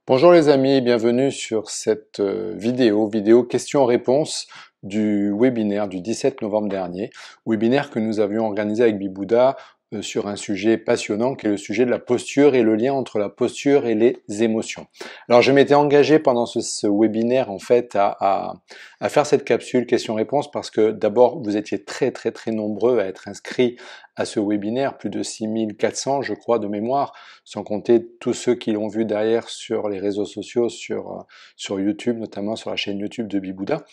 Bonjour les amis, bienvenue sur cette vidéo questions-réponses du webinaire du 17 novembre dernier, webinaire que nous avions organisé avec Bibouda sur un sujet passionnant qui est le sujet de la posture et le lien entre la posture et les émotions. Alors je m'étais engagé pendant ce webinaire en fait à faire cette capsule questions-réponses parce que d'abord vous étiez très nombreux à être inscrits à ce webinaire, plus de 6400 je crois de mémoire, sans compter tous ceux qui l'ont vu derrière sur les réseaux sociaux, sur YouTube, notamment sur la chaîne YouTube de Bibouda.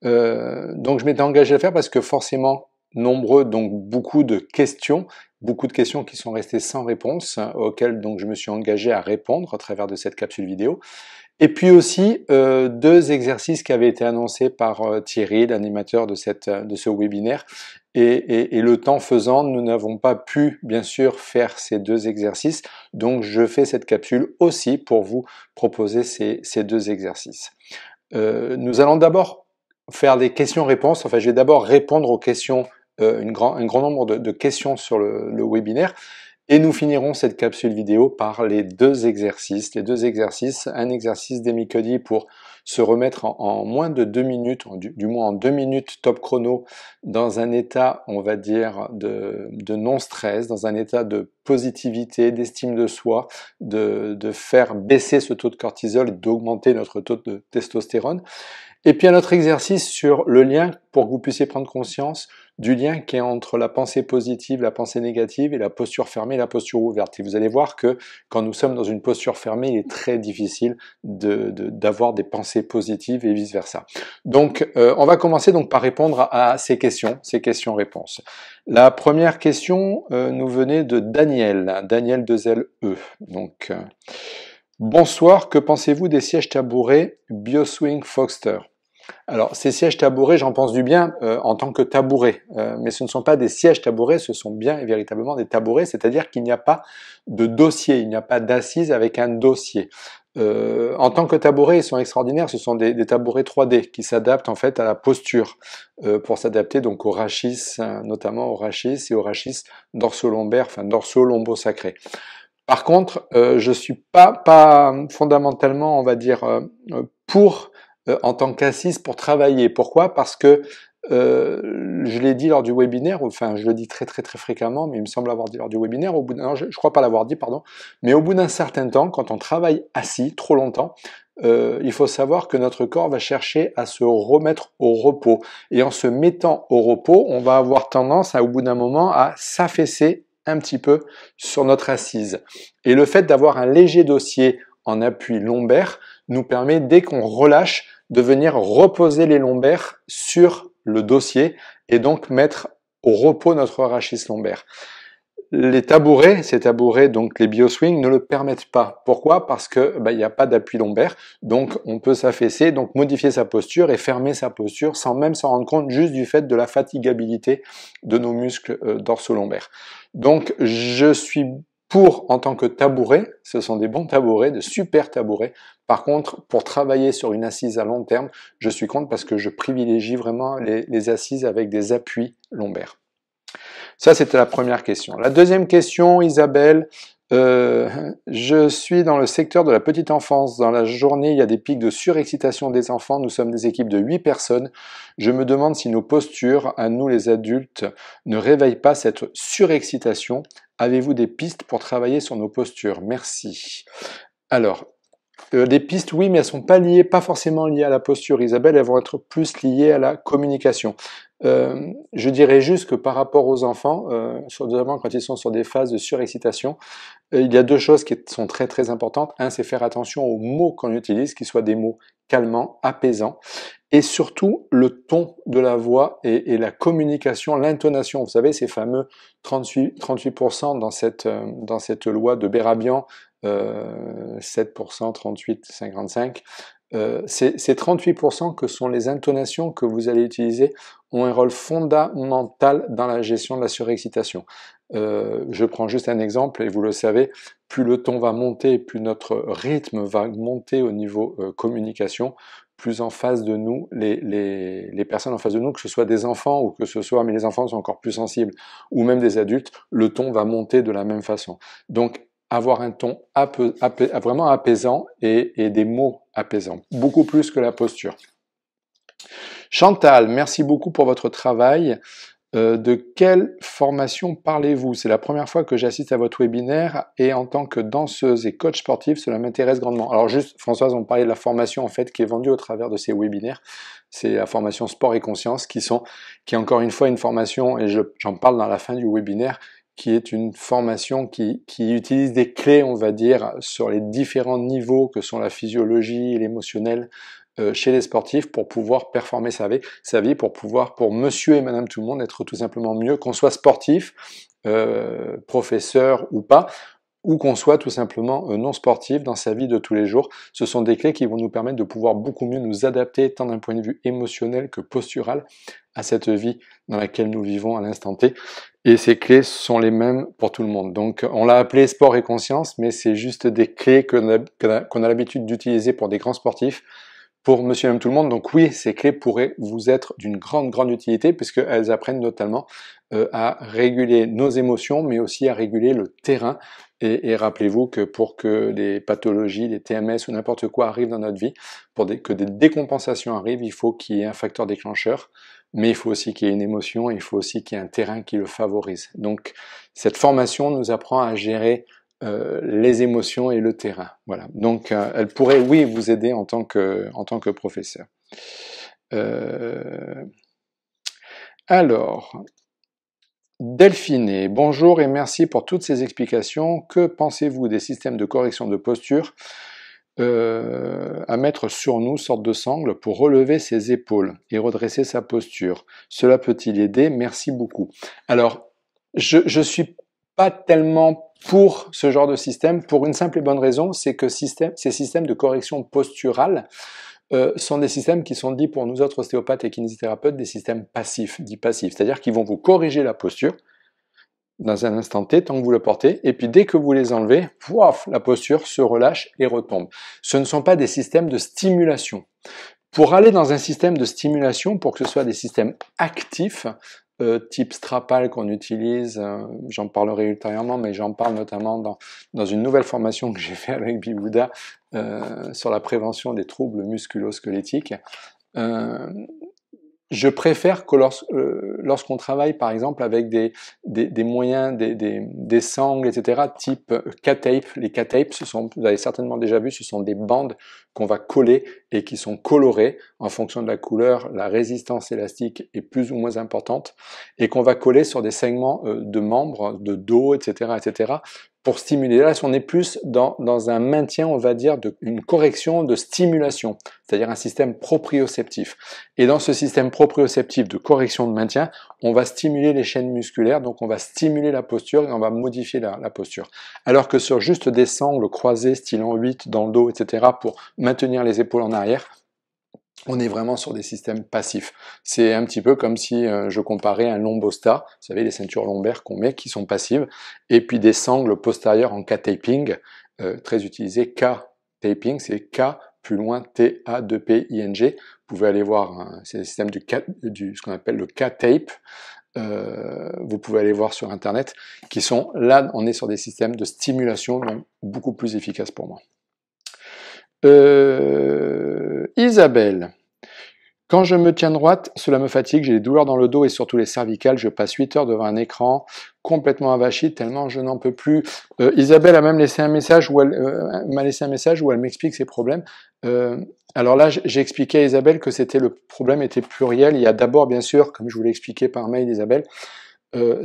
Donc je m'étais engagé à le faire parce que forcément nombreux, donc beaucoup de questions qui sont restées sans réponse, auxquelles donc je me suis engagé à répondre à travers de cette capsule vidéo. Et puis aussi deux exercices qui avaient été annoncés par Thierry, l'animateur de ce webinaire. Et le temps faisant, nous n'avons pas pu bien sûr faire ces deux exercices. Donc je fais cette capsule aussi pour vous proposer ces deux exercices. Nous allons d'abord faire des questions-réponses. Enfin, je vais d'abord répondre aux questions, un grand nombre de questions sur le webinaire. Et nous finirons cette capsule vidéo par les deux exercices. Les deux exercices, un exercice d'Emicody pour se remettre en moins de 2 minutes, du moins en 2 minutes top chrono, dans un état, on va dire, de non-stress, dans un état de positivité, d'estime de soi, de faire baisser ce taux de cortisol et d'augmenter notre taux de testostérone. Et puis un autre exercice sur le lien, pour que vous puissiez prendre conscience du lien qui est entre la pensée positive, la pensée négative et la posture fermée et la posture ouverte. Et vous allez voir que quand nous sommes dans une posture fermée, il est très difficile d'avoir des pensées positives et vice-versa. Donc on va commencer donc par répondre à ces questions-réponses. La première question nous venait de Daniel 2LE. Donc bonsoir, que pensez-vous des sièges tabourets BioSwing Foxter? Alors, ces sièges tabourés, j'en pense du bien en tant que tabourets, mais ce ne sont pas des sièges tabourets, ce sont bien et véritablement des tabourets, c'est-à-dire qu'il n'y a pas de dossier, il n'y a pas d'assise avec un dossier. En tant que tabourets, ils sont extraordinaires, ce sont des tabourets 3D qui s'adaptent en fait à la posture, pour s'adapter donc au rachis, notamment au rachis et au rachis dorso-lombaire, enfin dorso-lombo-sacré. Par contre, je suis pas fondamentalement, on va dire, pour en tant qu'assise pour travailler. Pourquoi? Parce que je l'ai dit lors du webinaire, enfin je le dis très fréquemment, mais il me semble avoir dit lors du webinaire, non, je crois pas l'avoir dit, pardon, mais au bout d'un certain temps, quand on travaille assis trop longtemps, il faut savoir que notre corps va chercher à se remettre au repos. Et en se mettant au repos, on va avoir tendance, au bout d'un moment, à s'affaisser un petit peu sur notre assise. Et le fait d'avoir un léger dossier en appui lombaire nous permet, dès qu'on relâche, de venir reposer les lombaires sur le dossier et donc mettre au repos notre rachis lombaire. Les tabourets, ces tabourets, donc les BioSwing, ne le permettent pas. Pourquoi? Parce que il n'y a pas d'appui lombaire, donc on peut s'affaisser, donc modifier sa posture et fermer sa posture sans même s'en rendre compte, juste du fait de la fatigabilité de nos muscles dorso-lombaires. Donc je suis pour en tant que tabouret, ce sont des bons tabourets, de super tabourets. Par contre, pour travailler sur une assise à long terme, je suis contre parce que je privilégie vraiment les assises avec des appuis lombaires. Ça, c'était la première question. La deuxième question, Isabelle, je suis dans le secteur de la petite enfance. Dans la journée, il y a des pics de surexcitation des enfants. Nous sommes des équipes de 8 personnes. Je me demande si nos postures, à nous les adultes, ne réveillent pas cette surexcitation. Avez-vous des pistes pour travailler sur nos postures? Merci. Alors, des pistes, oui, mais elles sont pas forcément liées à la posture, Isabelle, elles vont être plus liées à la communication. Je dirais juste que par rapport aux enfants, notamment quand ils sont sur des phases de surexcitation, il y a deux choses qui sont très importantes. Un, c'est faire attention aux mots qu'on utilise, qu'ils soient des mots calmants, apaisants, et surtout le ton de la voix et la communication, l'intonation. Vous savez, ces fameux 38% dans cette loi de Bérabian, 7%, 38, 55. Ces 38% que sont les intonations que vous allez utiliser ont un rôle fondamental dans la gestion de la surexcitation. Je prends juste un exemple et vous le savez, plus le ton va monter, plus notre rythme va monter au niveau communication, plus en face de nous, les personnes en face de nous, que ce soit des enfants ou que ce soit, mais les enfants sont encore plus sensibles, ou même des adultes, le ton va monter de la même façon. Donc avoir un ton vraiment apaisant et des mots apaisants, beaucoup plus que la posture. Chantal, merci beaucoup pour votre travail. De quelle formation parlez-vous? C'est la première fois que j'assiste à votre webinaire et en tant que danseuse et coach sportif, cela m'intéresse grandement. Alors juste, Françoise, on parlait de la formation en fait qui est vendue au travers de ces webinaires. C'est la formation Sport et Conscience qui est encore une fois une formation, et j'en parle dans la fin du webinaire, qui est une formation qui utilise des clés, on va dire, sur les différents niveaux que sont la physiologie et l'émotionnel, chez les sportifs pour pouvoir performer sa vie, pour monsieur et madame tout le monde, être tout simplement mieux, qu'on soit sportif, professeur ou pas, ou qu'on soit tout simplement non sportif dans sa vie de tous les jours. Ce sont des clés qui vont nous permettre de pouvoir beaucoup mieux nous adapter, tant d'un point de vue émotionnel que postural, à cette vie dans laquelle nous vivons à l'instant T. Et ces clés sont les mêmes pour tout le monde. Donc on l'a appelé sport et conscience, mais c'est juste des clés qu'on a l'habitude d'utiliser pour des grands sportifs, pour monsieur et madame tout le monde. Donc oui, ces clés pourraient vous être d'une grande utilité, puisqu'elles apprennent notamment à réguler nos émotions, mais aussi à réguler le terrain. Et rappelez-vous que pour que les pathologies, les TMS ou n'importe quoi arrivent dans notre vie, que des décompensations arrivent, il faut qu'il y ait un facteur déclencheur, mais il faut aussi qu'il y ait une émotion, et il faut aussi qu'il y ait un terrain qui le favorise. Donc cette formation nous apprend à gérer les émotions et le terrain. Voilà. Donc, elle pourrait, oui, vous aider en tant que professeur. Alors, Delphine, bonjour et merci pour toutes ces explications. Que pensez-vous des systèmes de correction de posture à mettre sur nous, sorte de sangle, pour relever ses épaules et redresser sa posture? Cela peut-il aider? Merci beaucoup. Alors, je suis pas tellement pour ce genre de système, pour une simple et bonne raison, c'est que ces systèmes de correction posturale sont des systèmes qui sont dits pour nous autres ostéopathes et kinésithérapeutes des systèmes passifs, dits passifs, c'est-à-dire qu'ils vont vous corriger la posture dans un instant T, tant que vous le portez, et puis dès que vous les enlevez, pouf, la posture se relâche et retombe. Ce ne sont pas des systèmes de stimulation. Pour aller dans un système de stimulation, pour que ce soit des systèmes actifs, type Strapal qu'on utilise, j'en parlerai ultérieurement, mais j'en parle notamment dans une nouvelle formation que j'ai fait avec Bibouda sur la prévention des troubles musculo-squelettiques. Je préfère que lorsqu'on travaille par exemple avec des moyens, des sangles, etc., type K-tape, les K-tape, vous avez certainement déjà vu, ce sont des bandes qu'on va coller et qui sont colorées en fonction de la couleur, la résistance élastique est plus ou moins importante, et qu'on va coller sur des segments de membres, de dos, etc., etc., pour stimuler. Là, on est plus dans un maintien, on va dire, une correction de stimulation, c'est-à-dire un système proprioceptif. Et dans ce système proprioceptif de correction de maintien, on va stimuler les chaînes musculaires, donc on va stimuler la posture et on va modifier la posture. Alors que sur juste des sangles croisées, style en 8, dans le dos, etc., pour maintenir les épaules en arrière, on est vraiment sur des systèmes passifs. C'est un petit peu comme si je comparais un lombostat, vous savez les ceintures lombaires qu'on met qui sont passives, et puis des sangles postérieures en K-taping, très utilisé. K-taping, c'est K plus loin T-A-2-P-I-N-G. Vous pouvez aller voir, c'est le système ce qu'on appelle le K-tape. Vous pouvez aller voir sur internet, qui sont là, on est sur des systèmes de stimulation, donc beaucoup plus efficaces pour moi. Isabelle, quand je me tiens droite, cela me fatigue, j'ai des douleurs dans le dos et surtout les cervicales, je passe 8 heures devant un écran, complètement avachi, tellement je n'en peux plus. Isabelle a même laissé un message où m'a laissé un message où elle m'explique ses problèmes. Alors là, j'ai expliqué à Isabelle que le problème était pluriel. Il y a d'abord, bien sûr, comme je vous l'ai expliqué par mail, Isabelle,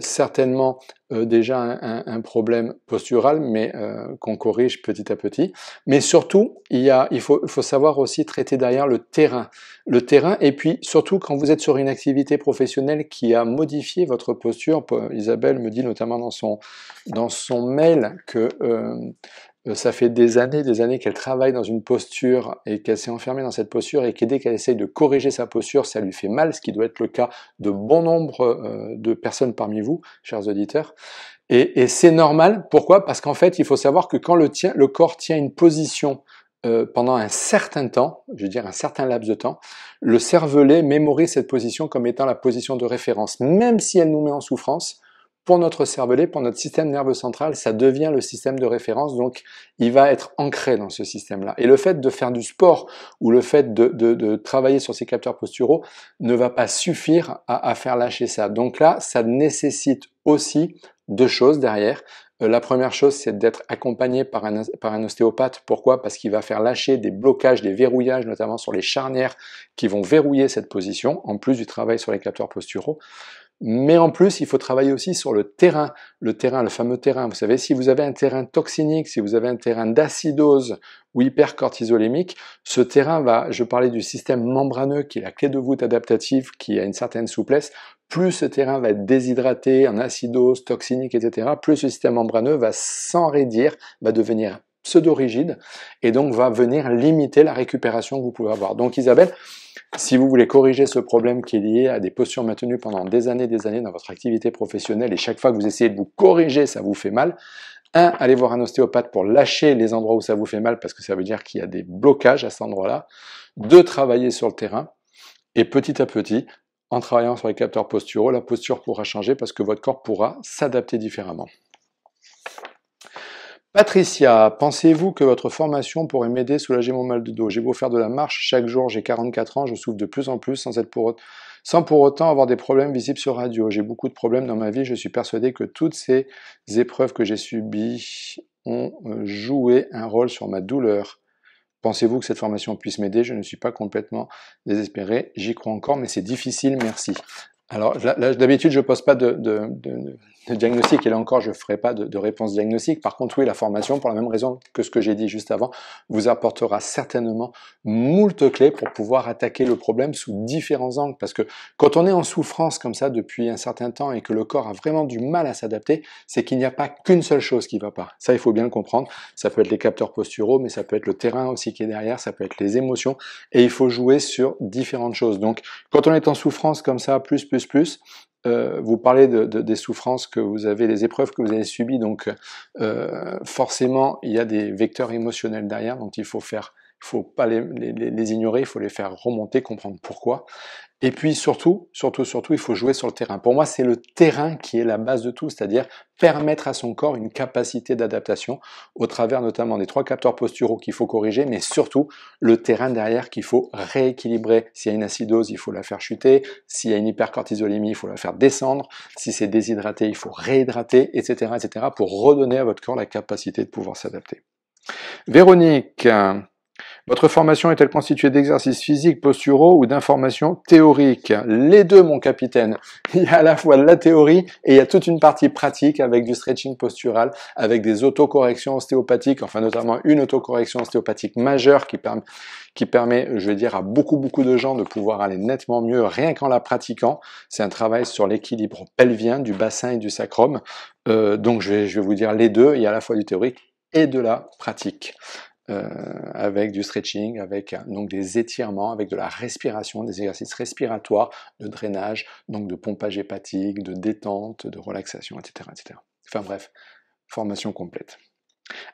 certainement déjà un problème postural, mais qu'on corrige petit à petit. Mais surtout, il faut savoir aussi traiter derrière le terrain. Le terrain, et puis surtout quand vous êtes sur une activité professionnelle qui a modifié votre posture. Isabelle me dit notamment dans son mail que ça fait des années qu'elle travaille dans une posture et qu'elle s'est enfermée dans cette posture et que dès qu'elle essaye de corriger sa posture, ça lui fait mal, ce qui doit être le cas de bon nombre de personnes parmi vous, chers auditeurs. Et c'est normal. Pourquoi? Parce qu'en fait, il faut savoir que quand le corps tient une position pendant un certain temps, je veux dire un certain laps de temps, le cervelet mémorise cette position comme étant la position de référence, même si elle nous met en souffrance. pour notre cervelet, pour notre système nerveux central, ça devient le système de référence, donc il va être ancré dans ce système-là. Et le fait de faire du sport ou le fait de travailler sur ces capteurs posturaux ne va pas suffire à faire lâcher ça. Donc là, ça nécessite aussi deux choses derrière. La première chose, c'est d'être accompagné par un ostéopathe. Pourquoi? Parce qu'il va faire lâcher des blocages, des verrouillages, notamment sur les charnières qui vont verrouiller cette position, en plus du travail sur les capteurs posturaux. Mais en plus, il faut travailler aussi sur le terrain, le fameux terrain. Vous savez, si vous avez un terrain toxinique, si vous avez un terrain d'acidose ou hypercortisolémique, ce terrain va, je parlais du système membraneux qui est la clé de voûte adaptative, qui a une certaine souplesse, plus ce terrain va être déshydraté, en acidose, toxinique, etc., plus ce système membraneux va s'enraidir, va devenir pseudo-rigide, et donc va venir limiter la récupération que vous pouvez avoir. Donc Isabelle, si vous voulez corriger ce problème qui est lié à des postures maintenues pendant des années dans votre activité professionnelle, et chaque fois que vous essayez de vous corriger, ça vous fait mal, allez voir un ostéopathe pour lâcher les endroits où ça vous fait mal, parce que ça veut dire qu'il y a des blocages à cet endroit-là. 2, travailler sur le terrain, et petit à petit, en travaillant sur les capteurs posturaux, la posture pourra changer parce que votre corps pourra s'adapter différemment. Patricia, pensez-vous que votre formation pourrait m'aider à soulager mon mal de dos? J'ai beau faire de la marche chaque jour, j'ai 44 ans, je souffre de plus en plus sans pour autant avoir des problèmes visibles sur radio. J'ai beaucoup de problèmes dans ma vie, je suis persuadé que toutes ces épreuves que j'ai subies ont joué un rôle sur ma douleur. Pensez-vous que cette formation puisse m'aider? Je ne suis pas complètement désespéré, j'y crois encore, mais c'est difficile, merci. Alors là d'habitude, je ne pose pas de diagnostic, et là encore, je ne ferai pas de réponse diagnostique. Par contre, oui, la formation, pour la même raison que ce que j'ai dit juste avant, vous apportera certainement moult clés pour pouvoir attaquer le problème sous différents angles. Parce que quand on est en souffrance comme ça depuis un certain temps et que le corps a vraiment du mal à s'adapter, c'est qu'il n'y a pas qu'une seule chose qui ne va pas. Ça, il faut bien le comprendre. Ça peut être les capteurs posturaux, mais ça peut être le terrain aussi qui est derrière, ça peut être les émotions, et il faut jouer sur différentes choses. Donc, quand on est en souffrance comme ça, vous parlez des souffrances que vous avez, des épreuves que vous avez subies, donc forcément il y a des vecteurs émotionnels derrière, donc il faut pas les ignorer, il faut les faire remonter, comprendre pourquoi. Et puis surtout, il faut jouer sur le terrain. Pour moi, c'est le terrain qui est la base de tout, c'est-à-dire permettre à son corps une capacité d'adaptation au travers notamment des 3 capteurs posturaux qu'il faut corriger, mais surtout le terrain derrière qu'il faut rééquilibrer. S'il y a une acidose, il faut la faire chuter. S'il y a une hypercortisolémie, il faut la faire descendre. Si c'est déshydraté, il faut réhydrater, etc., pour redonner à votre corps la capacité de pouvoir s'adapter. Véronique, votre formation est-elle constituée d'exercices physiques, posturaux ou d'informations théoriques? Les deux, mon capitaine. Il y a à la fois de la théorie et il y a toute une partie pratique avec du stretching postural, avec des autocorrections ostéopathiques, enfin notamment une autocorrection ostéopathique majeure qui permet, je vais dire, à beaucoup de gens de pouvoir aller nettement mieux rien qu'en la pratiquant. C'est un travail sur l'équilibre pelvien, du bassin et du sacrum. Donc je vais vous dire les deux, il y a à la fois du théorique et de la pratique. Avec du stretching, avec donc des étirements, avec de la respiration, des exercices respiratoires, de drainage, donc de pompage hépatique, de détente, de relaxation, etc., etc. Enfin bref, formation complète.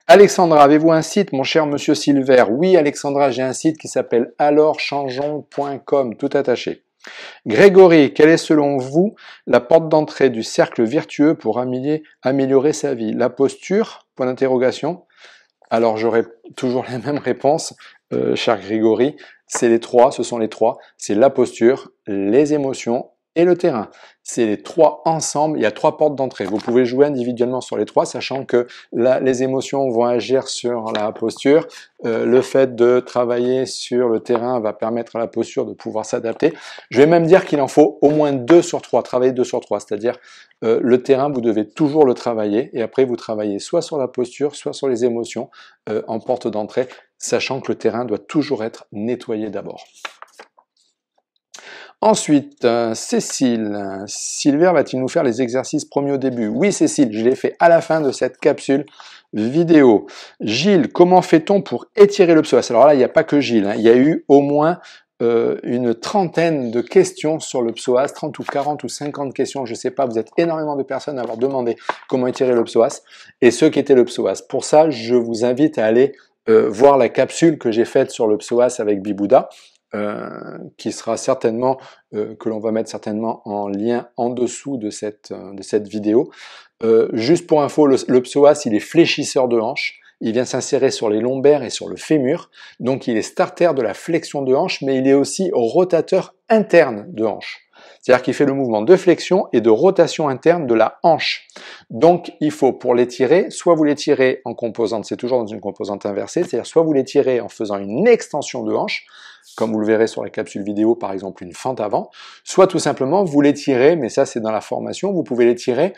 Alexandra, avez-vous un site, mon cher monsieur Silver? Oui, Alexandra, j'ai un site qui s'appelle alorschangeons.com, tout attaché. Grégory, quelle est selon vous la porte d'entrée du cercle vertueux pour améliorer sa vie? La posture? Point d'interrogation. Alors j'aurai toujours la même réponse, cher Grégory, c'est les trois, ce sont les trois, c'est la posture, les émotions et le terrain. C'est les trois ensemble, il y a 3 portes d'entrée. Vous pouvez jouer individuellement sur les 3, sachant que les émotions vont agir sur la posture. Le fait de travailler sur le terrain va permettre à la posture de pouvoir s'adapter. Je vais même dire qu'il en faut au moins 2 sur 3, travailler 2 sur 3, c'est-à-dire le terrain, vous devez toujours le travailler, et après vous travaillez soit sur la posture, soit sur les émotions en porte d'entrée, sachant que le terrain doit toujours être nettoyé d'abord. Ensuite, Cécile, Silver va-t-il nous faire les exercices promis au début? Oui Cécile, je l'ai fait à la fin de cette capsule vidéo. Gilles, comment fait-on pour étirer le psoas? Alors là, il n'y a pas que Gilles, il y a eu au moins une trentaine de questions sur le psoas, 30 ou 40 ou 50 questions, je ne sais pas, vous êtes énormément de personnes à avoir demandé comment étirer le psoas et ce qu'était le psoas. Pour ça, je vous invite à aller voir la capsule que j'ai faite sur le psoas avec Bibouda. qui sera certainement, que l'on va mettre certainement en lien en dessous de cette vidéo. Juste pour info, le psoas, il est fléchisseur de hanche. Il vient s'insérer sur les lombaires et sur le fémur. Donc il est starter de la flexion de hanche, mais il est aussi rotateur interne de hanche. C'est-à-dire qu'il fait le mouvement de flexion et de rotation interne de la hanche. Donc il faut, pour l'étirer, soit vous l'étirez en composante, c'est toujours dans une composante inversée, c'est-à-dire soit vous l'étirez en faisant une extension de hanche, comme vous le verrez sur la capsule vidéo, par exemple une fente avant, soit tout simplement vous l'étirez, mais ça c'est dans la formation, vous pouvez l'étirer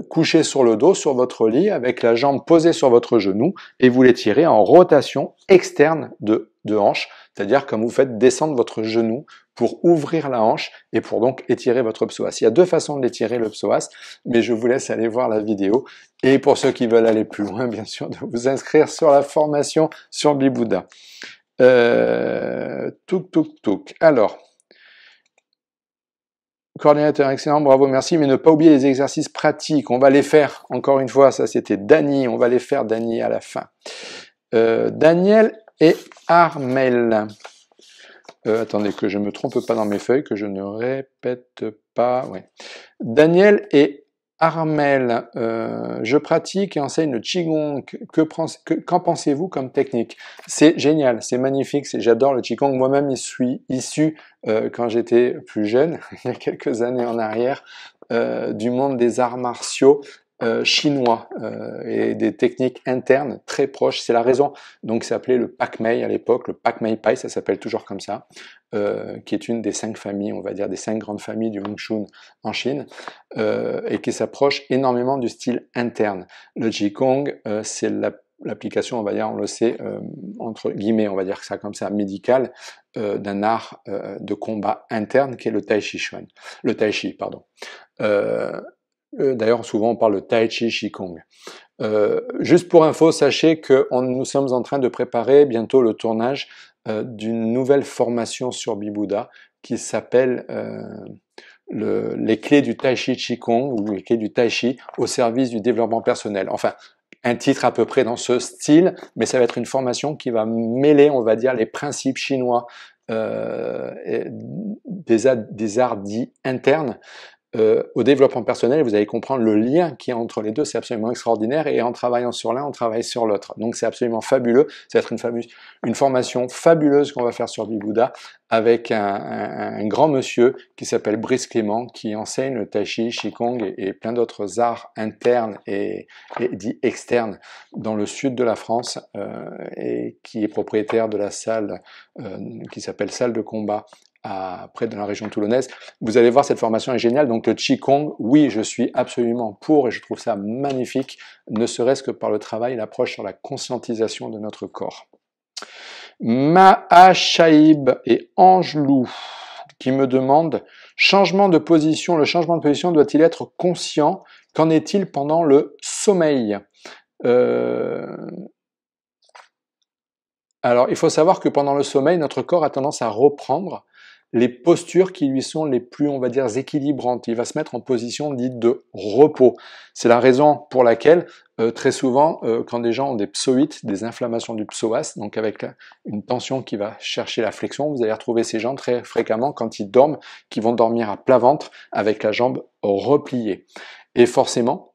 couché sur le dos, sur votre lit, avec la jambe posée sur votre genou, et vous l'étirez en rotation externe de hanche, c'est-à-dire comme vous faites descendre votre genou pour ouvrir la hanche et pour donc étirer votre psoas. Il y a deux façons de l'étirer le psoas, mais je vous laisse aller voir la vidéo. Et pour ceux qui veulent aller plus loin, bien sûr, de vous inscrire sur la formation sur Bibouda. Alors, coordinateur excellent, bravo, merci, mais ne pas oublier les exercices pratiques. On va les faire, encore une fois, ça c'était Dany, on va les faire, Dany, à la fin. Daniel et Armel. Attendez que je ne me trompe pas dans mes feuilles, que je ne répète pas. Ouais. Daniel et Armel, je pratique et enseigne le Qigong. Qu'en pensez-vous comme technique? C'est génial, c'est magnifique, j'adore le Qigong. Moi-même, je suis issu, quand j'étais plus jeune, il y a quelques années en arrière, du monde des arts martiaux chinois et des techniques internes très proches. C'est la raison, donc ça s'appelait le Pak Mei à l'époque, le Pak Mei Pai, ça s'appelle toujours comme ça, qui est une des 5 familles, on va dire, des 5 grandes familles du Wing Chun en Chine, et qui s'approche énormément du style interne. Le Qigong, c'est l'application, on va dire, on le sait, entre guillemets, on va dire ça comme ça, médical, d'un art de combat interne qui est le Tai Chi Chuan. Le Tai Chi, pardon. D'ailleurs, souvent on parle de Tai Chi Qigong. Juste pour info, sachez que nous sommes en train de préparer bientôt le tournage d'une nouvelle formation sur Bibouda qui s'appelle les clés du Tai Chi Qigong ou les clés du Tai Chi au service du développement personnel. Enfin, un titre à peu près dans ce style, mais ça va être une formation qui va mêler, on va dire, les principes chinois des arts dits internes au développement personnel, vous allez comprendre le lien qu'il y a entre les deux, c'est absolument extraordinaire, et en travaillant sur l'un, on travaille sur l'autre. Donc c'est absolument fabuleux, ça va être une formation fabuleuse qu'on va faire sur Bibouda, avec un grand monsieur qui s'appelle Brice Clément, qui enseigne le Tai Chi, Qigong et plein d'autres arts internes et dits externes dans le sud de la France, et qui est propriétaire de la salle qui s'appelle Salle de combat, près de la région toulonnaise. Vous allez voir, cette formation est géniale. Donc le Qigong, oui, je suis absolument pour et je trouve ça magnifique, ne serait-ce que par le travail et l'approche sur la conscientisation de notre corps. Maha Shaib et Angelou qui me demandent, changement de position, le changement de position doit-il être conscient? Qu'en est-il pendant le sommeil? Alors, il faut savoir que pendant le sommeil, notre corps a tendance à reprendre les postures qui lui sont les plus, on va dire, équilibrantes. Il va se mettre en position dite de repos. C'est la raison pour laquelle, très souvent, quand des gens ont des psoïtes, des inflammations du psoas, donc avec une tension qui va chercher la flexion, vous allez retrouver ces gens très fréquemment, quand ils dorment, qui vont dormir à plat ventre, avec la jambe repliée. Et forcément,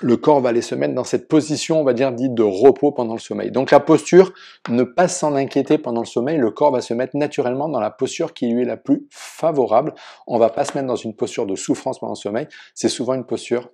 le corps va aller se mettre dans cette position, on va dire, dite de repos pendant le sommeil. Donc la posture, ne pas s'en inquiéter pendant le sommeil, le corps va se mettre naturellement dans la posture qui lui est la plus favorable. On ne va pas se mettre dans une posture de souffrance pendant le sommeil, c'est souvent une posture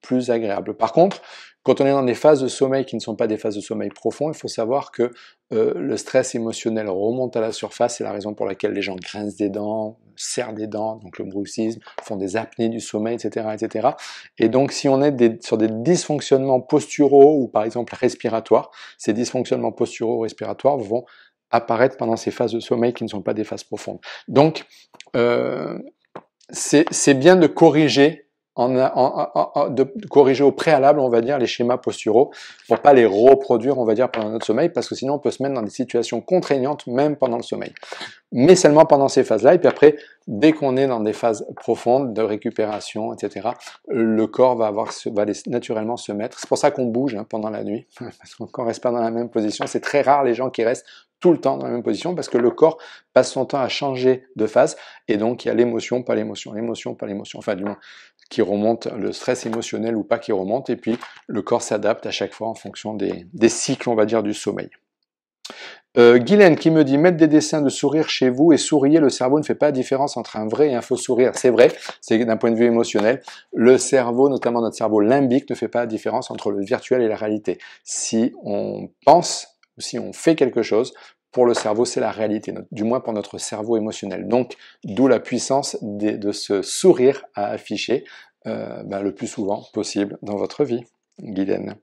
plus agréable. Par contre, quand on est dans des phases de sommeil qui ne sont pas des phases de sommeil profond, il faut savoir que le stress émotionnel remonte à la surface, c'est la raison pour laquelle les gens grincent des dents, serrent des dents, donc le bruxisme, font des apnées du sommeil, etc. etc. Et donc si on est sur des dysfonctionnements posturaux ou par exemple respiratoires, ces dysfonctionnements posturaux respiratoires vont apparaître pendant ces phases de sommeil qui ne sont pas des phases profondes. Donc c'est bien de corriger de corriger au préalable, on va dire, les schémas posturaux pour pas les reproduire, on va dire, pendant notre sommeil, parce que sinon on peut se mettre dans des situations contraignantes même pendant le sommeil. Mais seulement pendant ces phases-là, et puis après, dès qu'on est dans des phases profondes de récupération, etc., le corps va naturellement se mettre. C'est pour ça qu'on bouge pendant la nuit, parce qu'on reste pas dans la même position. C'est très rare les gens qui restent tout le temps dans la même position parce que le corps passe son temps à changer de phase et donc il y a l'émotion, pas l'émotion, l'émotion, pas l'émotion, enfin du moins qui remonte, le stress émotionnel ou pas qui remonte et puis le corps s'adapte à chaque fois en fonction des cycles, on va dire, du sommeil. Guylaine qui me dit « Mettre des dessins de sourire chez vous et souriez, le cerveau ne fait pas la différence entre un vrai et un faux sourire. » C'est vrai, c'est d'un point de vue émotionnel. Le cerveau, notamment notre cerveau limbique, ne fait pas la différence entre le virtuel et la réalité. Si on pense, ou si on fait quelque chose, pour le cerveau, c'est la réalité, du moins pour notre cerveau émotionnel. Donc, d'où la puissance de ce sourire à afficher le plus souvent possible dans votre vie, Guylaine.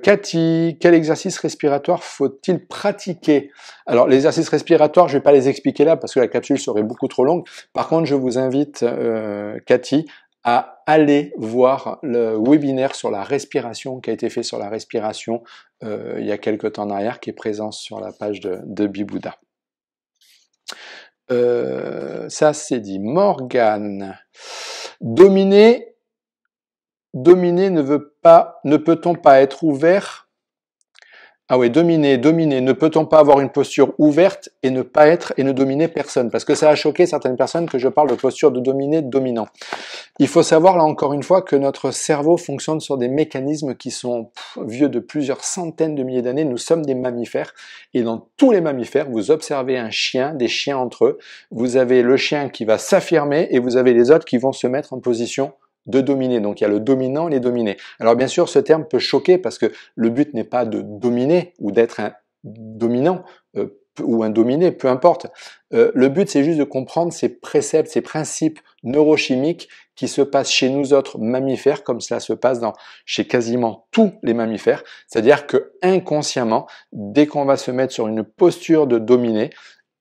Cathy, quel exercice respiratoire faut-il pratiquer? Alors, les exercices respiratoires, je ne vais pas les expliquer là parce que la capsule serait beaucoup trop longue. Par contre, je vous invite, Cathy, à aller voir le webinaire sur la respiration qui a été fait sur la respiration il y a quelques temps en arrière, qui est présent sur la page de Bibouda. Ça, c'est dit. Morgane, dominer ne peut-on pas être ouvert? Ah oui, dominer, ne peut-on pas avoir une posture ouverte et ne pas être et ne dominer personne? Parce que ça a choqué certaines personnes que je parle de posture de dominé, de dominant. Il faut savoir là encore une fois que notre cerveau fonctionne sur des mécanismes qui sont vieux de plusieurs centaines de milliers d'années. Nous sommes des mammifères et dans tous les mammifères, vous observez un chien, des chiens entre eux. Vous avez le chien qui va s'affirmer et vous avez les autres qui vont se mettre en position de dominer. Donc il y a le dominant et les dominés. Alors bien sûr, ce terme peut choquer parce que le but n'est pas de dominer ou d'être un dominant ou un dominé, peu importe. Le but, c'est juste de comprendre ces préceptes, ces principes neurochimiques qui se passent chez nous autres mammifères, comme cela se passe chez quasiment tous les mammifères. C'est-à-dire que inconsciemment, dès qu'on va se mettre sur une posture de dominé,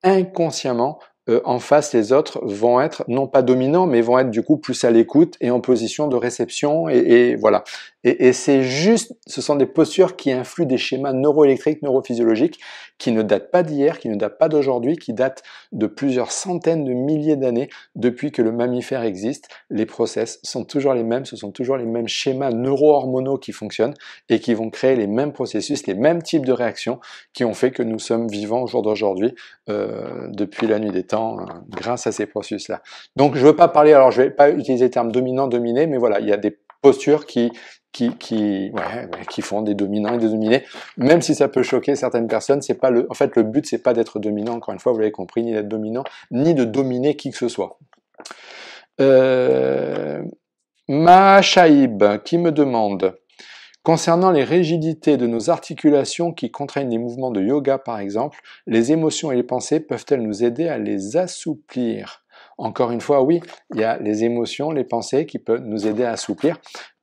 inconsciemment, en face, les autres vont être, non pas dominants, mais vont être du coup plus à l'écoute et en position de réception, et voilà. Et c'est juste, ce sont des postures qui influent des schémas neuroélectriques, neurophysiologiques, qui ne datent pas d'hier, qui ne datent pas d'aujourd'hui, qui datent de plusieurs centaines de milliers d'années depuis que le mammifère existe. Les process sont toujours les mêmes, ce sont toujours les mêmes schémas neuro-hormonaux qui fonctionnent et qui vont créer les mêmes processus, les mêmes types de réactions qui ont fait que nous sommes vivants au jour d'aujourd'hui depuis la nuit des temps grâce à ces processus-là. Donc je ne veux pas parler, alors je ne vais pas utiliser le terme dominant, dominé, mais voilà, il y a des postures qui font des dominants et des dominés, même si ça peut choquer certaines personnes. C'est pas en fait, le but, c'est pas d'être dominant, encore une fois, vous l'avez compris, ni d'être dominant, ni de dominer qui que ce soit. Mahachaïb, qui me demande, concernant les rigidités de nos articulations qui contraignent les mouvements de yoga, par exemple, les émotions et les pensées peuvent-elles nous aider à les assouplir? Encore une fois, oui, il y a les émotions, les pensées qui peuvent nous aider à assouplir.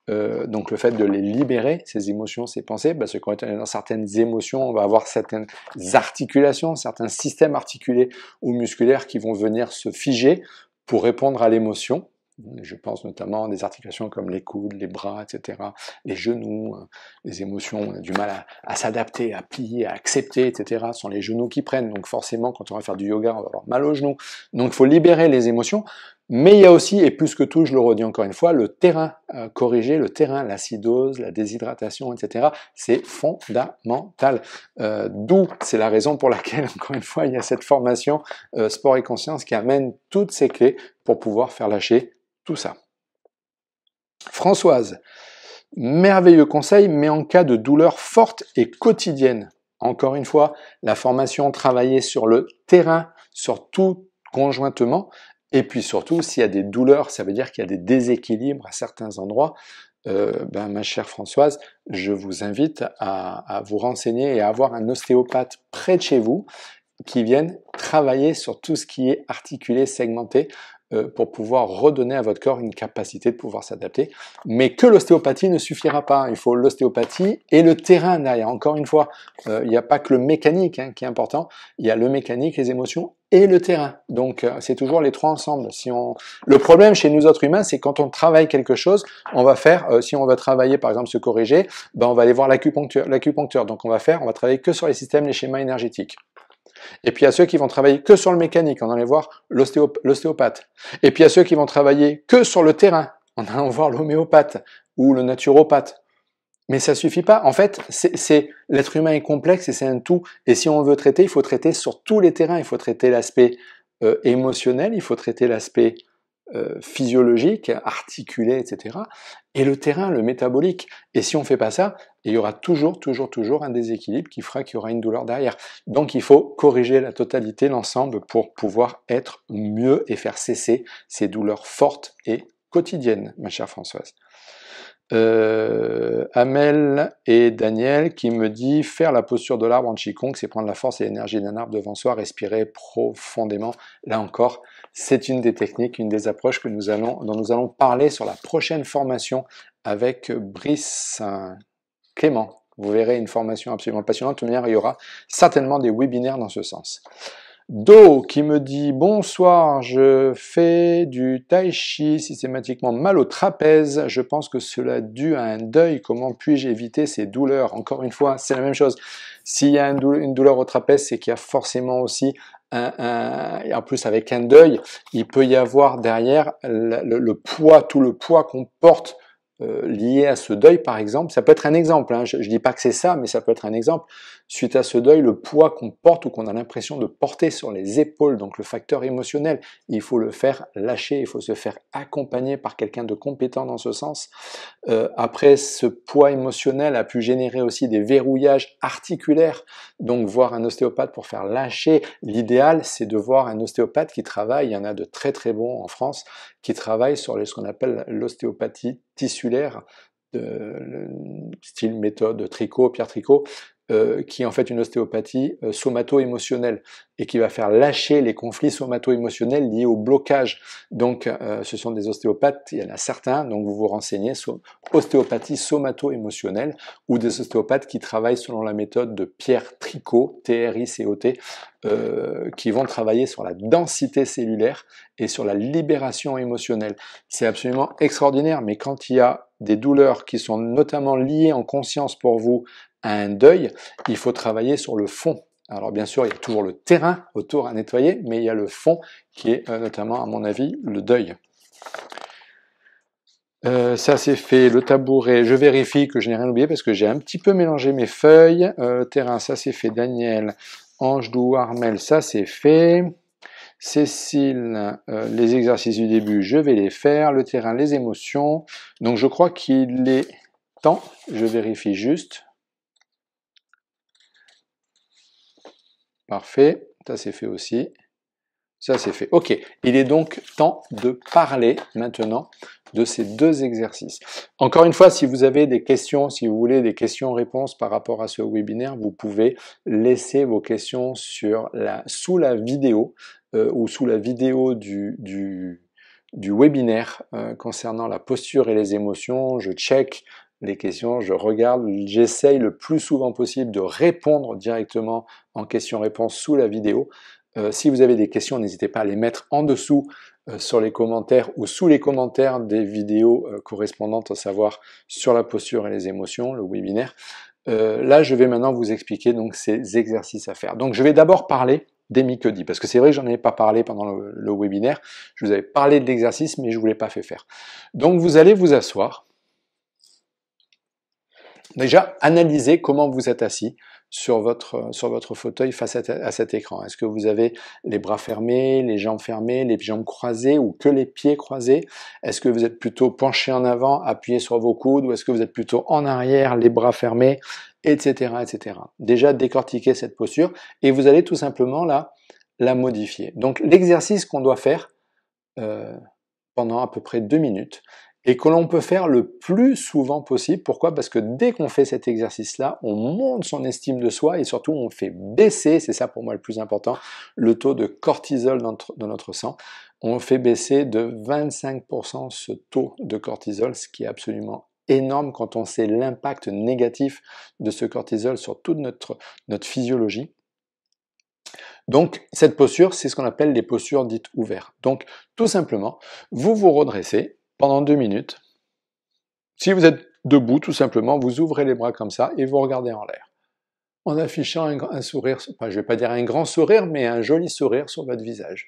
Donc le fait de les libérer, ces émotions, ces pensées, parce que quand on est dans certaines émotions, on va avoir certaines articulations, certains systèmes articulés ou musculaires qui vont venir se figer pour répondre à l'émotion. Je pense notamment à des articulations comme les coudes, les bras, etc., les genoux, les émotions, on a du mal à s'adapter, à plier, à accepter, etc. Ce sont les genoux qui prennent, donc forcément quand on va faire du yoga, on va avoir mal aux genoux. Donc il faut libérer les émotions. Mais il y a aussi, et plus que tout, je le redis encore une fois, le terrain corrigé, le terrain, l'acidose, la déshydratation, etc. C'est fondamental. D'où, c'est la raison pour laquelle, encore une fois, il y a cette formation sport et conscience qui amène toutes ces clés pour pouvoir faire lâcher tout ça. Françoise, merveilleux conseil, mais en cas de douleur forte et quotidienne. Encore une fois, la formation travaillée sur le terrain, sur tout conjointement. Et puis surtout, s'il y a des douleurs, ça veut dire qu'il y a des déséquilibres à certains endroits. Ma chère Françoise, je vous invite à vous renseigner et à avoir un ostéopathe près de chez vous qui vienne travailler sur tout ce qui est articulé, segmenté, pour pouvoir redonner à votre corps une capacité de pouvoir s'adapter. Mais que l'ostéopathie ne suffira pas. Il faut l'ostéopathie et le terrain derrière. Encore une fois, il n'y a pas que le mécanique qui est important. Il y a le mécanique, les émotions et le terrain. Donc c'est toujours les trois ensemble. Le problème chez nous autres humains, c'est quand on travaille quelque chose, on va faire, si on va travailler par exemple se corriger, on va aller voir l'acupuncteur. Donc on va travailler que sur les systèmes, les schémas énergétiques. Et puis il y a ceux qui vont travailler que sur le mécanique, en allant voir l'ostéopathe. Et puis il y a ceux qui vont travailler que sur le terrain, en allant voir l'homéopathe ou le naturopathe. Mais ça suffit pas. En fait, l'être humain est complexe et c'est un tout. Et si on veut traiter, il faut traiter sur tous les terrains. Il faut traiter l'aspect émotionnel, il faut traiter l'aspect physiologique, articulé, etc. Et le terrain, le métabolique. Et si on fait pas ça, il y aura toujours un déséquilibre qui fera qu'il y aura une douleur derrière. Donc il faut corriger la totalité, l'ensemble, pour pouvoir être mieux et faire cesser ces douleurs fortes et quotidiennes, ma chère Françoise. Amel et Daniel qui me dit faire la posture de l'arbre en Qigong, c'est prendre la force et l'énergie d'un arbre devant soi, respirer profondément. Là encore, c'est une des techniques, une des approches dont nous allons parler sur la prochaine formation avec Brice Clément. Vous verrez une formation absolument passionnante. De toute manière, il y aura certainement des webinaires dans ce sens. Do qui me dit bonsoir, je fais du tai chi systématiquement mal au trapèze, je pense que cela est dû à un deuil, comment puis-je éviter ces douleurs? Encore une fois, c'est la même chose. S'il y a une douleur au trapèze, c'est qu'il y a forcément aussi et en plus avec un deuil, il peut y avoir derrière le poids, tout le poids qu'on porte lié à ce deuil par exemple, ça peut être un exemple, hein. Je dis pas que c'est ça, mais ça peut être un exemple. Suite à ce deuil, le poids qu'on porte ou qu'on a l'impression de porter sur les épaules, donc le facteur émotionnel, il faut le faire lâcher, il faut se faire accompagner par quelqu'un de compétent dans ce sens. Après, ce poids émotionnel a pu générer aussi des verrouillages articulaires, donc voir un ostéopathe pour faire lâcher. L'idéal, c'est de voir un ostéopathe qui travaille, il y en a de très très bons en France, qui travaillent sur ce qu'on appelle l'ostéopathie tissulaire, style méthode Tricot, Pierre Tricot, qui est en fait une ostéopathie somato-émotionnelle et qui va faire lâcher les conflits somato-émotionnels liés au blocage. Donc ce sont des ostéopathes, il y en a certains, donc vous vous renseignez sur ostéopathie somato-émotionnelle ou des ostéopathes qui travaillent selon la méthode de Pierre Tricot, T-R-I-C-O-T, qui vont travailler sur la densité cellulaire et sur la libération émotionnelle. C'est absolument extraordinaire, mais quand il y a des douleurs qui sont notamment liées en conscience pour vous à un deuil, il faut travailler sur le fond. Alors bien sûr, il y a toujours le terrain autour à nettoyer, mais il y a le fond qui est notamment, à mon avis, le deuil. Ça c'est fait, le tabouret, je vérifie que je n'ai rien oublié parce que j'ai un petit peu mélangé mes feuilles. Terrain, ça c'est fait, Daniel. Ange-Dou, Armel, ça c'est fait. Cécile, les exercices du début, je vais les faire. Le terrain, les émotions. Donc je crois qu'il est temps, je vérifie juste. Parfait, ça c'est fait aussi. Ça c'est fait. Ok, il est donc temps de parler maintenant de ces deux exercices. Encore une fois, si vous avez des questions, si vous voulez des questions-réponses par rapport à ce webinaire, vous pouvez laisser vos questions sous la vidéo ou sous la vidéo du webinaire concernant la posture et les émotions. Je check les questions, je regarde, j'essaye le plus souvent possible de répondre directement en questions-réponses sous la vidéo. Si vous avez des questions, n'hésitez pas à les mettre en dessous sur les commentaires ou sous les commentaires des vidéos correspondantes, à savoir sur la posture et les émotions, le webinaire. Là, je vais maintenant vous expliquer donc ces exercices à faire. Donc, je vais d'abord parler des Miquedis, parce que c'est vrai que j'en ai pas parlé pendant le webinaire. Je vous avais parlé de l'exercice, mais je ne vous l'ai pas fait faire. Donc, vous allez vous asseoir. Déjà, analysez comment vous êtes assis sur votre fauteuil face à cet écran. Est-ce que vous avez les bras fermés, les jambes fermées, les jambes croisées ou que les pieds croisés? Est-ce que vous êtes plutôt penché en avant, appuyé sur vos coudes, ou est-ce que vous êtes plutôt en arrière, les bras fermés, etc., etc. Déjà, décortiquez cette posture et vous allez tout simplement la modifier. Donc, l'exercice qu'on doit faire pendant à peu près 2 minutes, et que l'on peut faire le plus souvent possible. Pourquoi? Parce que dès qu'on fait cet exercice-là, on monte son estime de soi et surtout on fait baisser, c'est ça pour moi le plus important, le taux de cortisol dans notre sang. On fait baisser de 25% ce taux de cortisol, ce qui est absolument énorme quand on sait l'impact négatif de ce cortisol sur toute notre physiologie. Donc, cette posture, c'est ce qu'on appelle les postures dites ouvertes. Donc, tout simplement, vous vous redressez pendant 2 minutes. Si vous êtes debout, tout simplement, vous ouvrez les bras comme ça et vous regardez en l'air. En affichant un sourire, je ne vais pas dire un grand sourire, mais un joli sourire sur votre visage.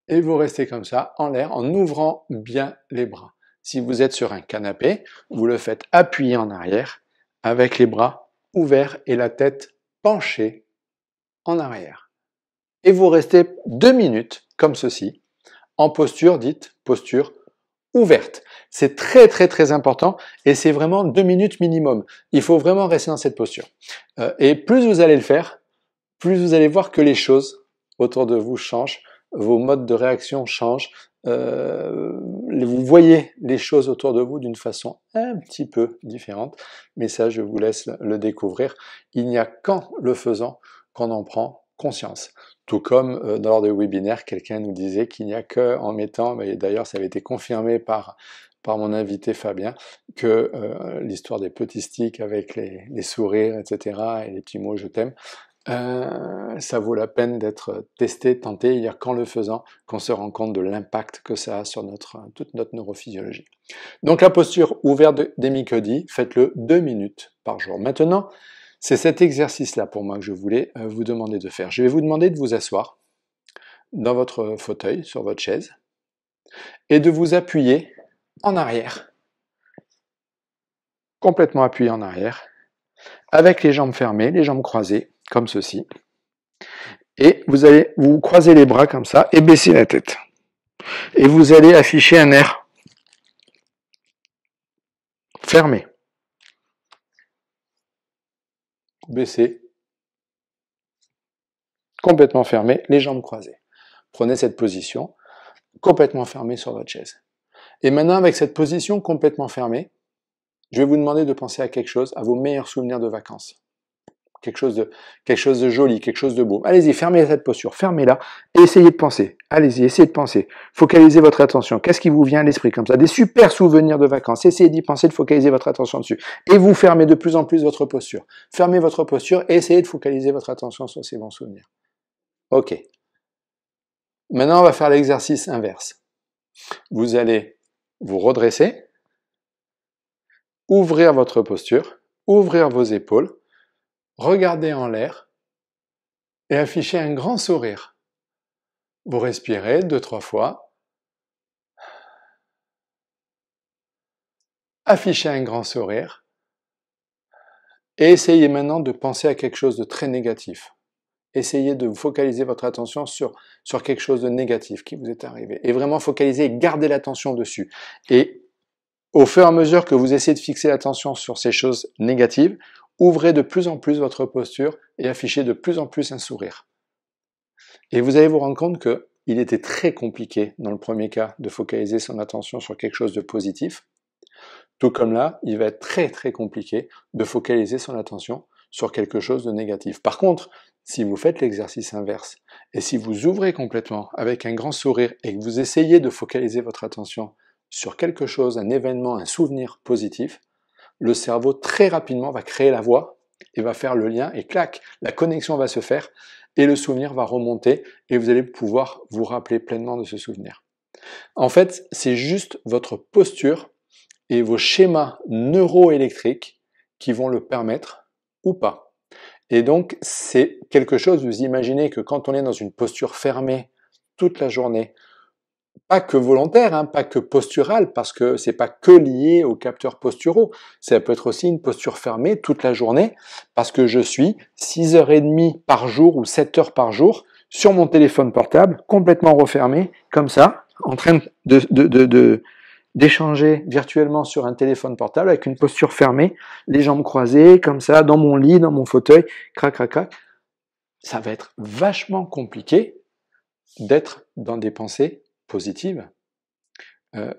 Et vous restez comme ça, en l'air, en ouvrant bien les bras. Si vous êtes sur un canapé, vous le faites appuyer en arrière avec les bras ouverts et la tête penchée en arrière. Et vous restez 2 minutes comme ceci, en posture dite posture ouverte. C'est très très très important et c'est vraiment 2 minutes minimum. Il faut vraiment rester dans cette posture. Et plus vous allez le faire, plus vous allez voir que les choses autour de vous changent, vos modes de réaction changent, vous voyez les choses autour de vous d'une façon un petit peu différente, mais ça je vous laisse le découvrir. Il n'y a qu'en le faisant qu'on en prend conscience. Tout comme lors des webinaires, quelqu'un nous disait qu'il n'y a qu'en mettant, mais d'ailleurs ça avait été confirmé par mon invité Fabien, que l'histoire des petits sticks avec les sourires, etc., et les petits mots « je t'aime », ça vaut la peine d'être testé, tenté. Il n'y a qu'en le faisant qu'on se rend compte de l'impact que ça a sur toute notre neurophysiologie. Donc la posture ouverte d'Emicody, faites-le 2 minutes par jour. Maintenant, c'est cet exercice-là pour moi que je voulais vous demander de faire. Je vais vous demander de vous asseoir dans votre fauteuil, sur votre chaise, et de vous appuyer en arrière, complètement appuyé en arrière, avec les jambes fermées, les jambes croisées, comme ceci. Et vous allez vous croiser les bras comme ça et baisser la tête. Et vous allez afficher un air fermé. Baissez, complètement fermé, les jambes croisées. Prenez cette position, complètement fermée sur votre chaise. Et maintenant, avec cette position complètement fermée, je vais vous demander de penser à quelque chose, à vos meilleurs souvenirs de vacances. Quelque chose de joli, quelque chose de beau. Allez-y, fermez cette posture, fermez-la et essayez de penser. Allez-y, essayez de penser. Focalisez votre attention. Qu'est-ce qui vous vient à l'esprit comme ça? Des super souvenirs de vacances. Essayez d'y penser, de focaliser votre attention dessus. Et vous fermez de plus en plus votre posture. Fermez votre posture et essayez de focaliser votre attention sur ces bons souvenirs. Ok. Maintenant, on va faire l'exercice inverse. Vous allez vous redresser, ouvrir votre posture, ouvrir vos épaules, regardez en l'air et affichez un grand sourire. Vous respirez 2-3 fois. Affichez un grand sourire. Et essayez maintenant de penser à quelque chose de très négatif. Essayez de focaliser votre attention sur quelque chose de négatif qui vous est arrivé. Et vraiment focaliser et garder l'attention dessus. Et au fur et à mesure que vous essayez de fixer l'attention sur ces choses négatives, ouvrez de plus en plus votre posture et affichez de plus en plus un sourire. Et vous allez vous rendre compte qu'il était très compliqué, dans le premier cas, de focaliser son attention sur quelque chose de positif. Tout comme là, il va être très très compliqué de focaliser son attention sur quelque chose de négatif. Par contre, si vous faites l'exercice inverse, et si vous ouvrez complètement avec un grand sourire et que vous essayez de focaliser votre attention sur quelque chose, un événement, un souvenir positif, le cerveau très rapidement va créer la voie et va faire le lien et clac, la connexion va se faire et le souvenir va remonter et vous allez pouvoir vous rappeler pleinement de ce souvenir. En fait, c'est juste votre posture et vos schémas neuroélectriques qui vont le permettre ou pas. Et donc, c'est quelque chose, vous imaginez que quand on est dans une posture fermée toute la journée, pas que volontaire, hein, pas que postural, parce que c'est pas que lié aux capteurs posturaux. Ça peut être aussi une posture fermée toute la journée, parce que je suis 6h30 par jour ou 7 heures par jour sur mon téléphone portable, complètement refermé, comme ça, en train d'échanger virtuellement sur un téléphone portable avec une posture fermée, les jambes croisées, comme ça, dans mon lit, dans mon fauteuil, crac, crac, crac. Ça va être vachement compliqué d'être dans des pensées positives.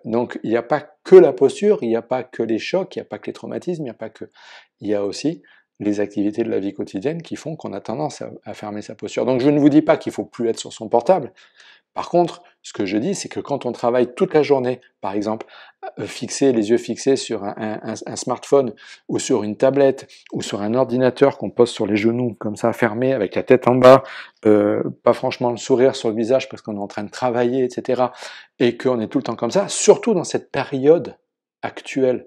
Donc il n'y a pas que la posture, il n'y a pas que les chocs, il n'y a pas que les traumatismes, il y a aussi les activités de la vie quotidienne qui font qu'on a tendance à fermer sa posture. Donc je ne vous dis pas qu'il faut plus être sur son portable. Par contre, ce que je dis, c'est que quand on travaille toute la journée, par exemple, les yeux fixés sur un smartphone ou sur une tablette ou sur un ordinateur qu'on pose sur les genoux, comme ça, fermé, avec la tête en bas, pas franchement le sourire sur le visage parce qu'on est en train de travailler, etc., et qu'on est tout le temps comme ça, surtout dans cette période actuelle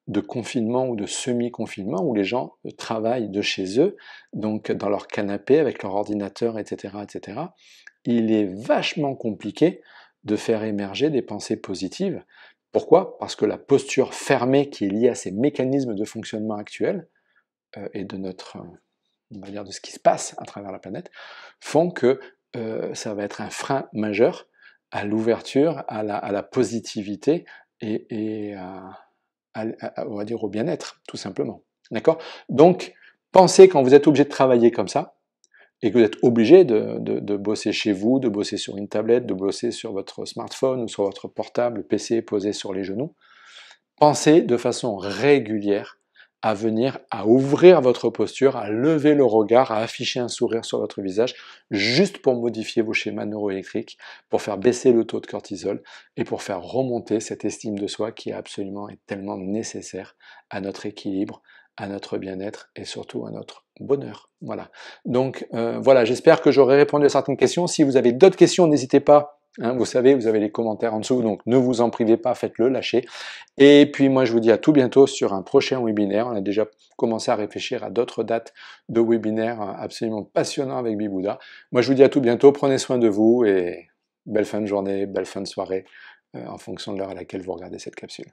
de confinement ou de semi-confinement où les gens travaillent de chez eux, donc dans leur canapé avec leur ordinateur, etc., il est vachement compliqué de faire émerger des pensées positives Pourquoi? Parce que la posture fermée qui est liée à ces mécanismes de fonctionnement actuels et de notre, on va dire, de ce qui se passe à travers la planète, font que ça va être un frein majeur à l'ouverture, à la positivité et on va dire au bien-être, tout simplement. D'accord? Donc, pensez quand vous êtes obligé de travailler comme ça, et que vous êtes obligé de bosser chez vous, de bosser sur une tablette, de bosser sur votre smartphone ou sur votre portable, PC posé sur les genoux, pensez de façon régulière à venir, à ouvrir votre posture, à lever le regard, à afficher un sourire sur votre visage, juste pour modifier vos schémas neuroélectriques, pour faire baisser le taux de cortisol et pour faire remonter cette estime de soi qui est absolument et tellement nécessaire à notre équilibre, à notre bien-être et surtout à notre bonheur. Voilà. Donc voilà, j'espère que j'aurai répondu à certaines questions. Si vous avez d'autres questions, n'hésitez pas. Hein, vous savez, vous avez les commentaires en dessous, donc ne vous en privez pas, faites-le, lâchez. Et puis moi je vous dis à tout bientôt sur un prochain webinaire. On a déjà commencé à réfléchir à d'autres dates de webinaires absolument passionnants avec Bibouda. Moi je vous dis à tout bientôt, prenez soin de vous et belle fin de journée, belle fin de soirée en fonction de l'heure à laquelle vous regardez cette capsule.